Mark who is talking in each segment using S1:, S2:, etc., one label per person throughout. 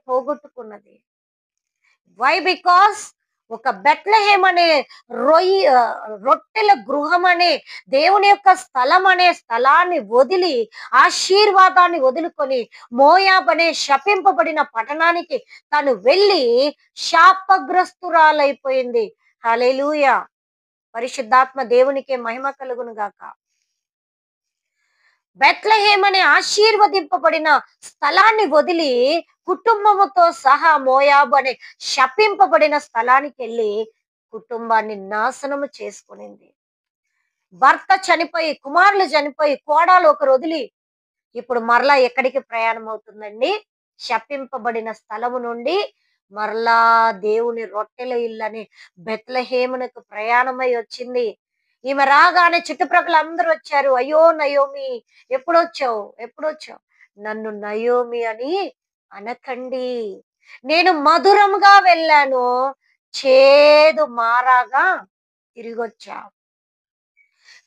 S1: పోగొట్టుకున్నది. Why? Because ఒక Bethlehem అనే రొట్టెల గృహం అనే దేవుని యొక్క స్థలం అనే స్థలాన్ని వదిలి, ఆశీర్వాదాన్ని వదులుకొని, మోయాబ్ అనే శపింపబడిన పట్టణానికి తను వెళ్ళి శాపగ్రస్తురాలైపోయింది. హల్లెలూయా! పరిశుద్ధాత్మ దేవునికే మహిమ కలుగును గాక. బెత్లెహేమ్ అనే ఆశీర్వదింపబడిన స్థలాన్ని వదిలి కుటుంబముతో సహా మోయాబు అనే శపింపబడిన స్థలానికి వెళ్ళి కుటుంబాన్ని నాశనము చేసుకునింది. భర్త చనిపోయి, కుమారులు చనిపోయి, కోడలు ఒకరు వదిలి ఇప్పుడు మరలా ఎక్కడికి ప్రయాణం అవుతుందండి? శపింపబడిన స్థలము నుండి మరలా దేవుని రొట్టెల ఇల్లని బెత్లెహేమునకు ప్రయాణమై వచ్చింది. ఈమె రాగానే చుట్టుప్రక్కల అందరూ వచ్చారు. అయ్యో నయోమి, ఎప్పుడొచ్చావు? ఎప్పుడొచ్చావు? నన్ను నయోమి అని అనకండి. నేను మధురముగా వెళ్ళాను, చేదు మారాగా తిరిగొచ్చా.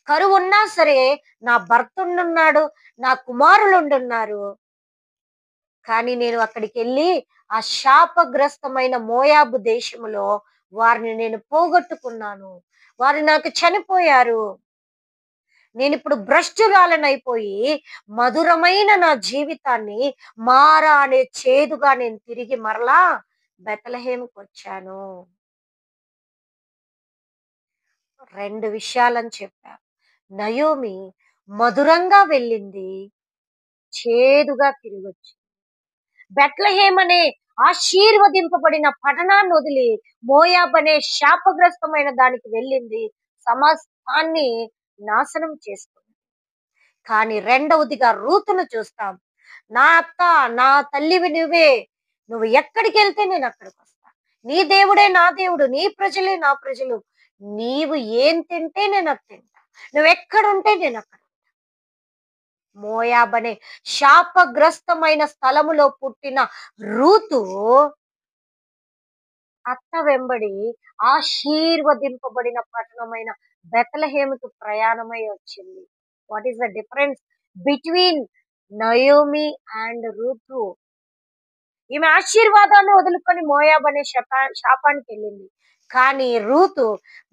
S1: కరువున్నా సరే నా భర్త ఉండున్నాడు, నా కుమారులు ఉండున్నారు. కానీ నేను అక్కడికి వెళ్ళి ఆ శాపగ్రస్తమైన మోయాబు దేశములో వారిని నేను పోగొట్టుకున్నాను. వారు నాకు చనిపోయారు. నేనిప్పుడు భ్రష్టురాలనైపోయి మధురమైన నా జీవితాన్ని మారా అనే చేదుగా నేను తిరిగి మరలా బెత్లెహేముకు వచ్చాను. 2 విషయాలని చెప్పా. నయోమి మధురంగా వెళ్ళింది, చేదుగా తిరిగొచ్చింది. బెత్లెహేమ్ అనే ఆశీర్వదింపబడిన పట్టణాన్ని వదిలి మోయాబ్ అనే శాపగ్రస్తమైన దానికి వెళ్ళింది, సమస్తాన్ని నాశనం చేసుకుంది. కానీ రెండవదిగా రూతును చూస్తాం. నా అత్త, నా తల్లివి నువ్వే, నువ్వు ఎక్కడికి వెళ్తే నేను అక్కడికి వస్తా. నీ దేవుడే నా దేవుడు, నీ ప్రజలే నా ప్రజలు. నీవు ఏం తింటే నేను అది తింటా, నువ్వు ఎక్కడుంటే నేను అక్కడ. మోయాబ్ అనే శాపగ్రస్తమైన స్థలములో పుట్టిన రూతు అత్త వెంబడి ఆశీర్వదింపబడిన పట్టణమైన బెత్లెహేముకు ప్రయాణమై వచ్చింది. What is the difference between Naomi and Ruth? ఈమె ఆశీర్వాదాన్ని వదులుకొని మోయాబ్ అనే శాపానికి వెళ్ళింది. కానీ రూతు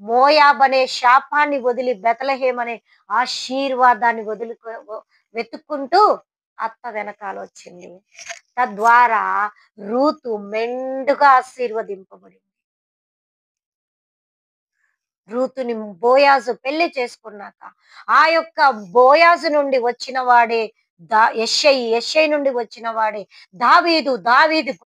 S1: మోయాబ్ అనే శాపాన్ని వదిలి బెత్లెహేమ్ అనే ఆశీర్వాదాన్ని వెతుక్కుంటూ అత్త వెనకాల వచ్చింది. తద్వారా రూతు మెండుగా ఆశీర్వదింపబడింది. రూతుని బోయాజు పెళ్లి చేసుకున్నాక ఆ యొక్క బోయాజు నుండి వచ్చిన వాడే యెష్షయి, యెష్షయి నుండి వచ్చిన వాడే దావీదు, దావీదు